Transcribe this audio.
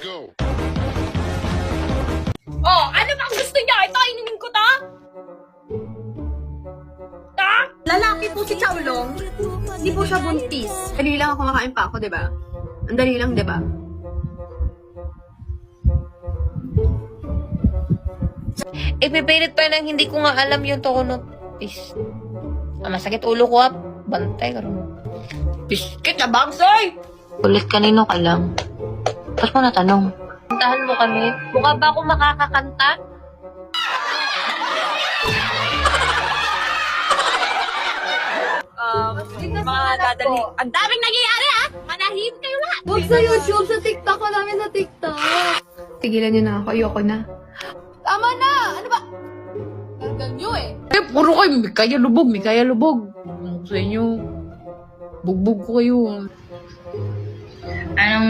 go. Oh, ano bang gusto niya? Ito, inumin ko ta? Ta? Lalaki po si Chowlong. Hindi po siya buntis. Dali lang ako kumakain pa ako, di ba? Ang dali lang, di ba? Ipipilit pa lang hindi ko nga alam yung tono. Is, masakit ulo ko ah. Bantay ka rin. Biskit na bangsoy! Ulit kanino ka lang. Ba't mo natanong? Kantahan mo kami. Mukha ba ako makakakanta? Mga dadali. Ang daming nangyayari ah! Manahimik kayo lahat! Huwag sa YouTube, sa TikTok ko namin sa TikTok. Tigilan niyo na ako, ayoko na. Tama na! Ano ba? Hanggang nyo eh. Puro kayo, may kaya lubog. Ano sa inyo? Bugbog ko kayo. Anong